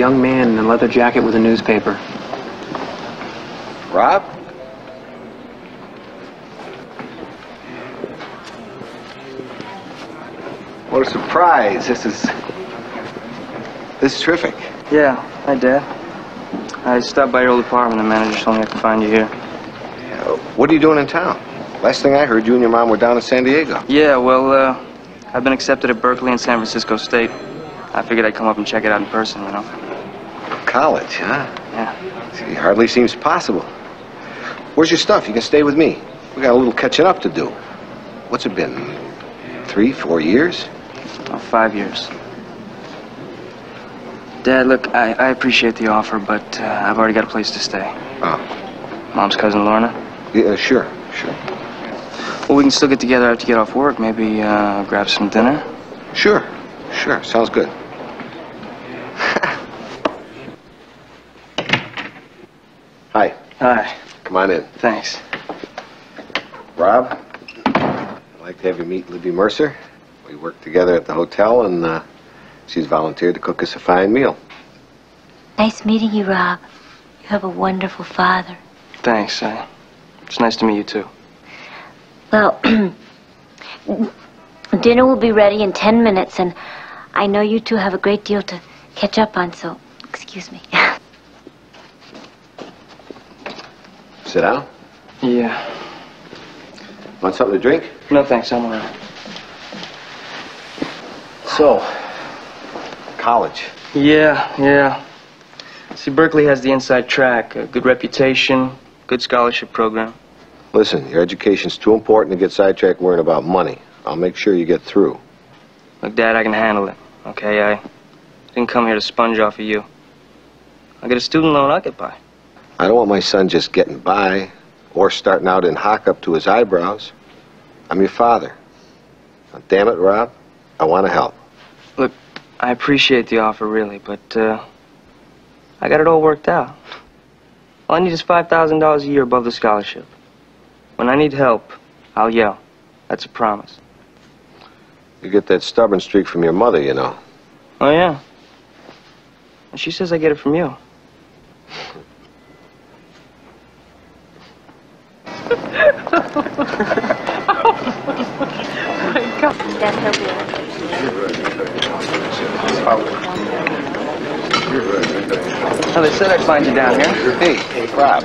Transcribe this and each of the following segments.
young man in a leather jacket with a newspaper. Rob? What a surprise. This is terrific. Yeah, hi, Dad. I stopped by your old apartment. The manager told me I could find you here. What are you doing in town? Last thing I heard, you and your mom were down in San Diego. Yeah, well, I've been accepted at Berkeley and San Francisco State. I figured I'd come up and check it out in person, you know. College, huh? Yeah. It hardly seems possible. Where's your stuff? You can stay with me. We got a little catching up to do. What's it been? 3, 4 years? Oh, 5 years. Dad, look, I appreciate the offer, but I've already got a place to stay. Oh. Mom's cousin Lorna? Yeah, sure. Well, we can still get together after you get off work. Maybe grab some dinner? Sure. Sounds good. Hi. Hi. Come on in. Thanks. Rob, I'd like to have you meet Libby Mercer. We work together at the hotel, and she's volunteered to cook us a fine meal. Nice meeting you, Rob. You have a wonderful father. Thanks. It's nice to meet you, too. Well, dinner will be ready in 10 minutes, and I know you two have a great deal to catch up on, so excuse me. Sit down. Yeah. Want something to drink? No, thanks. I'm all right. So, college. Yeah. See, Berkeley has the inside track, a good reputation, good scholarship program. Listen, your education's too important to get sidetracked worrying about money. I'll make sure you get through. Look, Dad, I can handle it, okay? I didn't come here to sponge off of you. I'll get a student loan, I'll get by. I don't want my son just getting by or starting out in hock up to his eyebrows. I'm your father. Now, damn it, Rob, I want to help. Look, I appreciate the offer, really, but I got it all worked out. All I need is $5,000 a year above the scholarship. When I need help, I'll yell. That's a promise. You get that stubborn streak from your mother, you know. Oh, yeah? And she says I get it from you. Oh, they said I'd find you down here. Hey, Rob.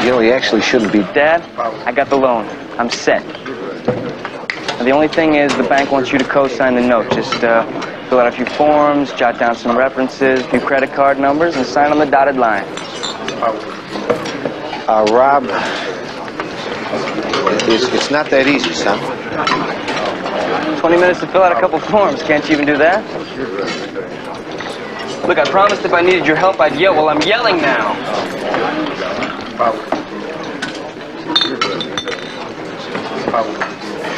You know, he actually shouldn't be... Dad, I got the loan. I'm set. Now, the only thing is the bank wants you to co-sign the note. Just fill out a few forms, jot down some references, a few credit card numbers, and sign on the dotted line. Rob, it's not that easy, son. 20 minutes to fill out a couple forms. Can't you even do that? Look, I promised if I needed your help, I'd yell. Well, I'm yelling now.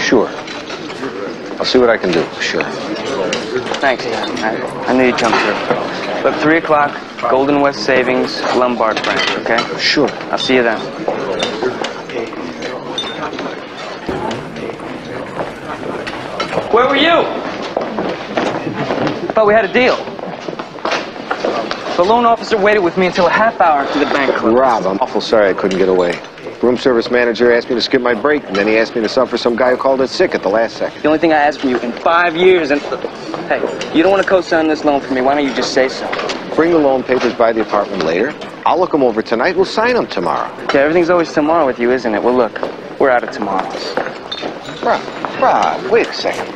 Sure. I'll see what I can do. Sure. Thanks. I knew you'd come through. Look, 3 o'clock, Golden West Savings, Lombard branch, okay? Sure. I'll see you then. Where were you? Thought we had a deal. The loan officer waited with me until a half hour after the bank closed. Rob, I'm awful sorry I couldn't get away. Room service manager asked me to skip my break, and then he asked me to sub for some guy who called in sick at the last second. The only thing I asked from you in 5 years, and... Hey, you don't want to co-sign this loan for me. Why don't you just say so? Bring the loan papers by the apartment later. I'll look them over tonight. We'll sign them tomorrow. Yeah, everything's always tomorrow with you, isn't it? Well, look, we're out of tomorrows. Rob, wait a second.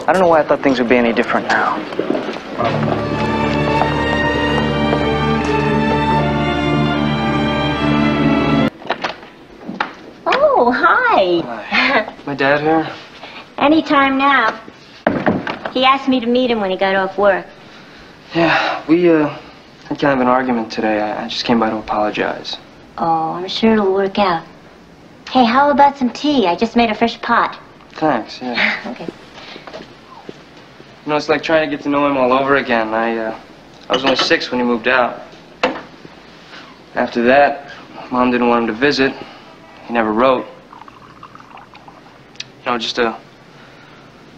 I don't know why I thought things would be any different now. Oh, hi. My dad here? Anytime now. He asked me to meet him when he got off work. Yeah, we had kind of an argument today. I just came by to apologize. Oh, I'm sure it'll work out. Hey, how about some tea? I just made a fresh pot. Thanks, yeah. Okay. You know, it's like trying to get to know him all over again. I was only 6 when he moved out. After that, Mom didn't want him to visit. He never wrote. You know, just a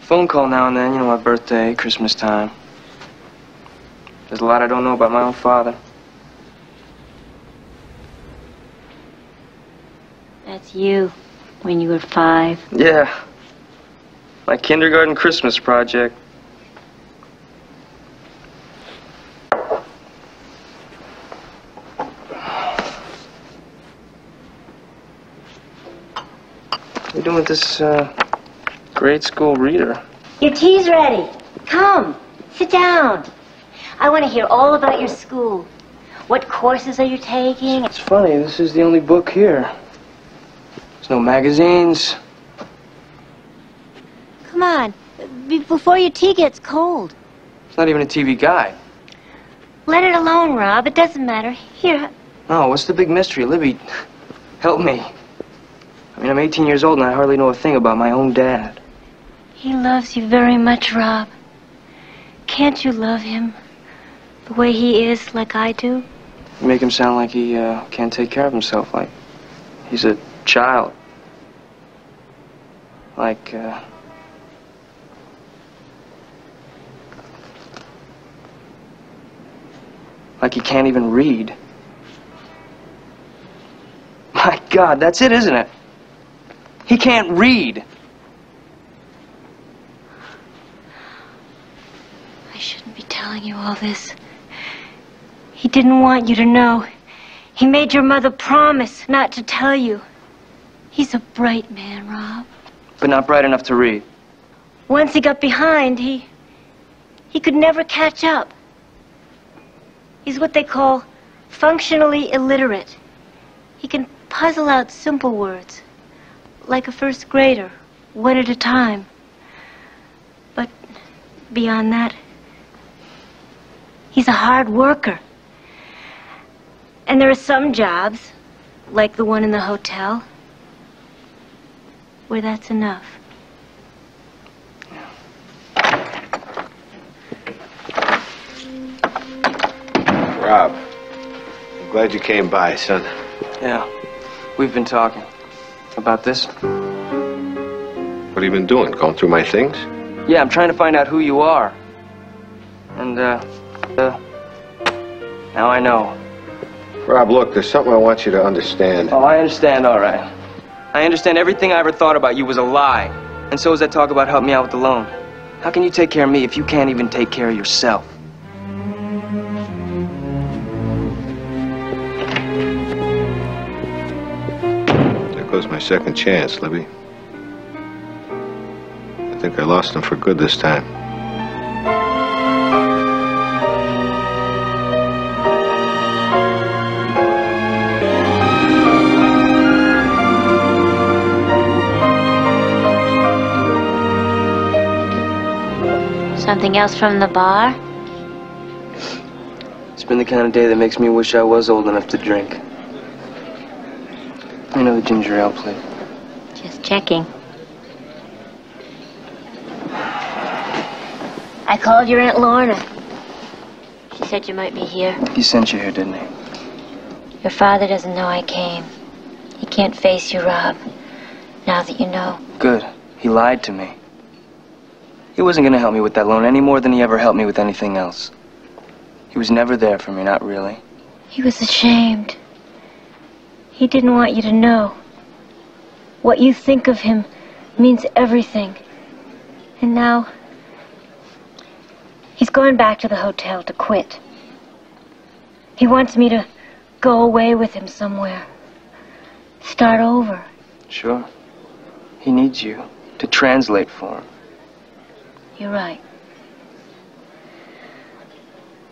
phone call now and then, you know, my birthday, Christmas time. There's a lot I don't know about my own father. That's you, when you were 5. Yeah. My kindergarten Christmas project. What are you doing with this, grade school reader? Your tea's ready. Come, sit down. I want to hear all about your school. What courses are you taking? It's funny, this is the only book here. There's no magazines. Come on, before your tea gets cold. It's not even a TV guide. Let it alone, Rob. It doesn't matter. Here. No, what's the big mystery? Libby, help me. I mean, I'm 18 years old and I hardly know a thing about my own dad. He loves you very much, Rob. Can't you love him the way he is, like I do? You make him sound like he can't take care of himself, like he's a child. Like he can't even read. My God, that's it, isn't it? He can't read. I shouldn't be telling you all this. He didn't want you to know. He made your mother promise not to tell you. He's a bright man, Rob. But not bright enough to read. Once he got behind, he could never catch up. He's what they call functionally illiterate. He can puzzle out simple words, like a first grader, one at a time. But beyond that, he's a hard worker. And there are some jobs, like the one in the hotel, where that's enough. Rob, I'm glad you came by, son. Yeah, we've been talking about this. What have you been doing? Going through my things? Yeah, I'm trying to find out who you are. And, now I know. Rob, look, there's something I want you to understand. Oh, I understand, all right. I understand everything I ever thought about you was a lie. And so is that talk about help me out with the loan. How can you take care of me if you can't even take care of yourself? There goes my second chance, Libby. I think I lost him for good this time. Something else from the bar? It's been the kind of day that makes me wish I was old enough to drink. You know the ginger ale, please. Just checking. I called your Aunt Lorna. She said you might be here. He sent you here, didn't he? Your father doesn't know I came. He can't face you, Rob, now that you know. Good. He lied to me. He wasn't going to help me with that loan any more than he ever helped me with anything else. He was never there for me, not really. He was ashamed. He didn't want you to know. What you think of him means everything. And now, he's going back to the hotel to quit. He wants me to go away with him somewhere. Start over. Sure. He needs you to translate for him. You're right.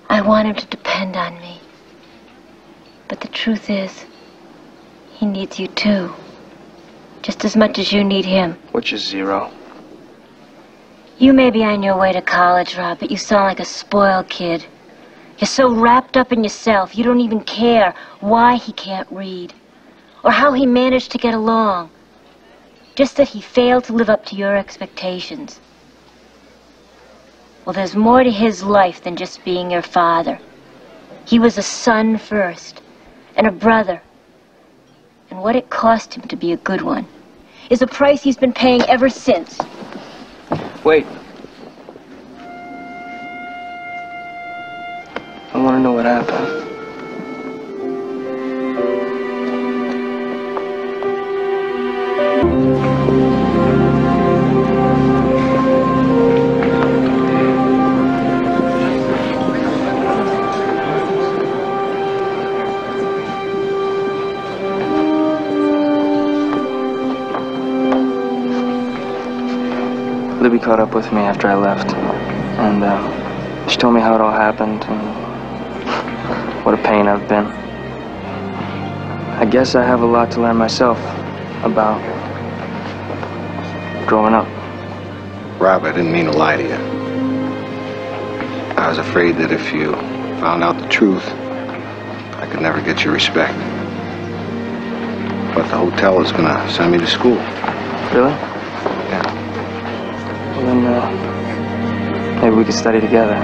I want him to depend on me. But the truth is, he needs you too. Just as much as you need him. Which is zero. You may be on your way to college, Rob, but you sound like a spoiled kid. You're so wrapped up in yourself, you don't even care why he can't read. Or how he managed to get along. Just that he failed to live up to your expectations. Well, there's more to his life than just being your father. He was a son first, and a brother. And what it cost him to be a good one is a price he's been paying ever since. Wait. to know what happened. Libby caught up with me after I left, and she told me how it all happened and what a pain I've been. I guess I have a lot to learn myself about growing up. Rob, I didn't mean to lie to you. I was afraid that if you found out the truth, I could never get your respect. But the hotel is gonna send me to school. Really? Yeah. Well, then maybe we could study together.